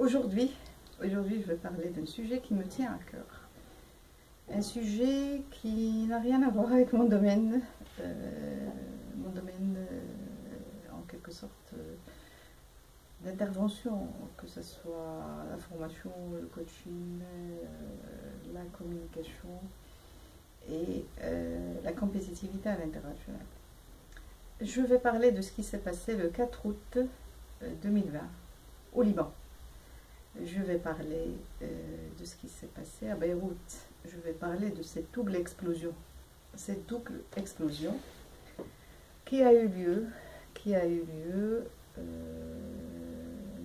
Aujourd'hui, je vais parler d'un sujet qui me tient à cœur. Un sujet qui n'a rien à voir avec mon domaine, en quelque sorte d'intervention, que ce soit la formation, le coaching, la communication et la compétitivité à l'international. Je vais parler de ce qui s'est passé le 4 août 2020 au Liban. Je vais parler de ce qui s'est passé à Beyrouth. Je vais parler de cette double explosion. Cette double explosion qui a eu lieu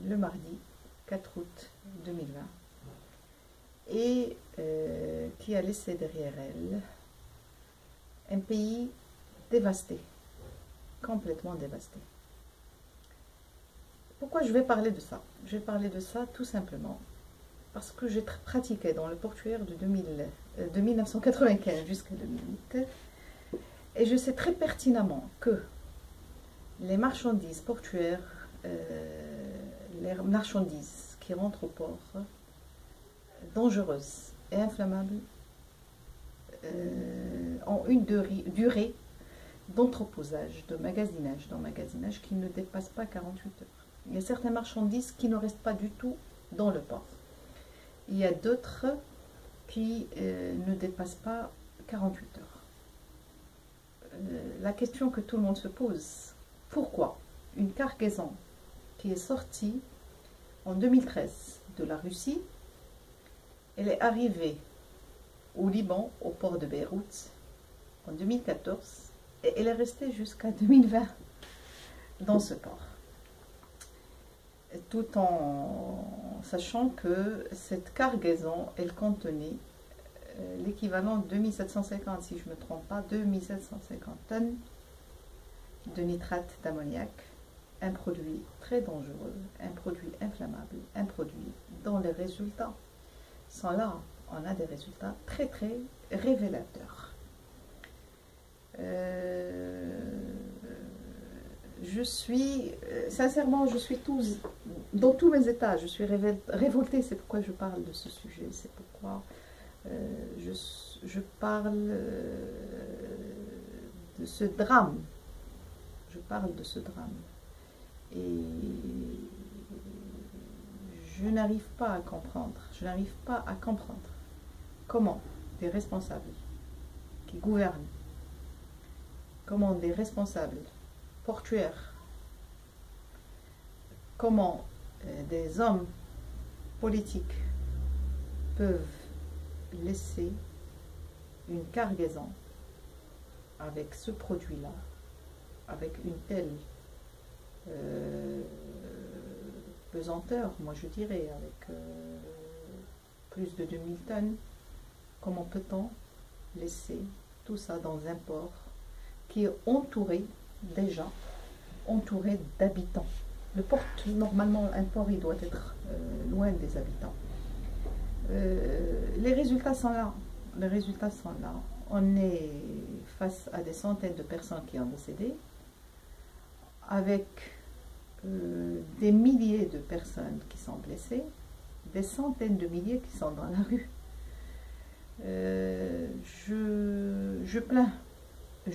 le mardi 4 août 2020 et qui a laissé derrière elle un pays dévasté, complètement dévasté. Pourquoi je vais parler de ça? Je vais parler de ça tout simplement parce que j'ai pratiqué dans le portuaire de 1995 jusqu'à 2008 et je sais très pertinemment que les marchandises portuaires, les marchandises qui rentrent au port, dangereuses et inflammables, ont une durée d'entreposage, d'emmagasinage qui ne dépasse pas 48 heures. Il y a certaines marchandises qui ne restent pas du tout dans le port. Il y a d'autres qui ne dépassent pas 48 heures. La question que tout le monde se pose, pourquoi une cargaison qui est sortie en 2013 de la Russie, elle est arrivée au Liban, au port de Beyrouth, en 2014, et elle est restée jusqu'à 2020 dans ce port, tout en sachant que cette cargaison, elle contenait l'équivalent de 2750, si je ne me trompe pas, 2750 tonnes de nitrate d'ammoniac, un produit très dangereux, un produit inflammable, un produit dont les résultats sont là. On a des résultats très très révélateurs. Sincèrement, je suis dans tous mes états, je suis révoltée, c'est pourquoi je parle de ce sujet, c'est pourquoi je parle de ce drame, et je n'arrive pas à comprendre, comment des responsables qui gouvernent, comment des responsables portuaires, comment des hommes politiques peuvent laisser une cargaison avec ce produit-là, avec une telle pesanteur, moi je dirais, avec plus de 2000 tonnes, comment peut-on laisser tout ça dans un port qui est déjà entouré d'habitants? Le port, normalement, un port, il doit être loin des habitants. Les résultats sont là. On est face à des centaines de personnes qui ont décédé, avec des milliers de personnes qui sont blessées, des centaines de milliers qui sont dans la rue. Je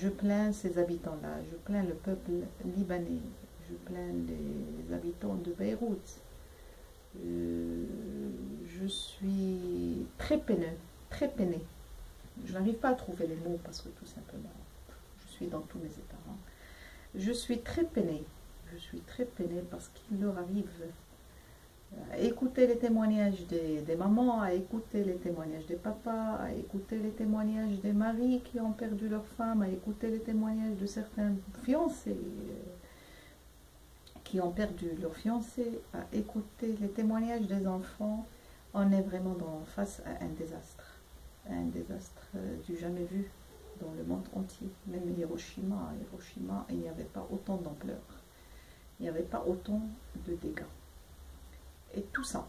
plains ces habitants-là, je plains le peuple libanais, je plains les habitants de Beyrouth. Je suis très peinée. Je n'arrive pas à trouver les mots parce que tout simplement, je suis dans tous mes états. Je suis très peinée parce qu'il leur arrive à écouter les témoignages des mamans, à écouter les témoignages des papas, à écouter les témoignages des maris qui ont perdu leur femme, à écouter les témoignages de certains fiancés qui ont perdu leur fiancé, à écouter les témoignages des enfants. On est vraiment face à un désastre du jamais vu dans le monde entier. Même Hiroshima, il n'y avait pas autant d'ampleur, il n'y avait pas autant de dégâts. Et tout ça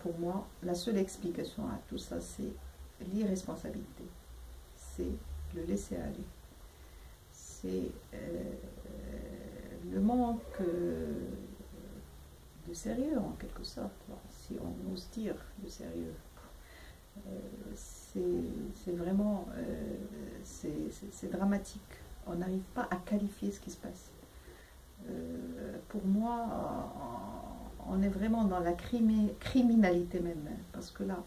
pour moi, la seule explication à tout ça, c'est l'irresponsabilité, c'est le laisser aller, c'est le manque de sérieux en quelque sorte, bon, si on ose dire de sérieux. C'est vraiment c'est dramatique. On n'arrive pas à qualifier ce qui se passe. Pour moi, on est vraiment dans la criminalité même, parce que là,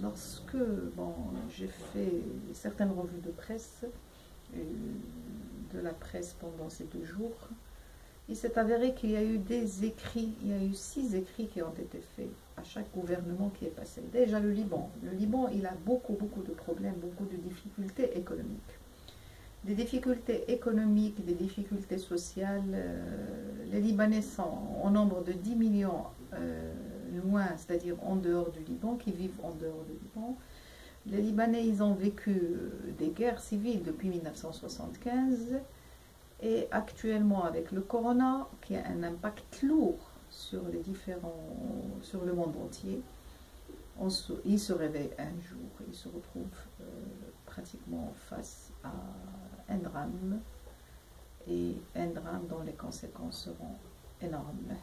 lorsque bon, j'ai fait certaines revues de presse, de la presse pendant ces 2 jours, il s'est avéré qu'il y a eu des écrits, il y a eu 6 écrits qui ont été faits à chaque gouvernement qui est passé. Déjà le Liban, il a beaucoup de problèmes, beaucoup de difficultés économiques. Des difficultés économiques, des difficultés sociales. Les Libanais sont au nombre de 10 millions loin, c'est-à-dire en dehors du Liban, qui vivent en dehors du Liban. Les Libanais, ils ont vécu des guerres civiles depuis 1975 et actuellement avec le corona, qui a un impact lourd sur sur le monde entier, ils se réveillent un jour, ils se retrouvent pratiquement face à un drame, et un drame dont les conséquences seront énormes.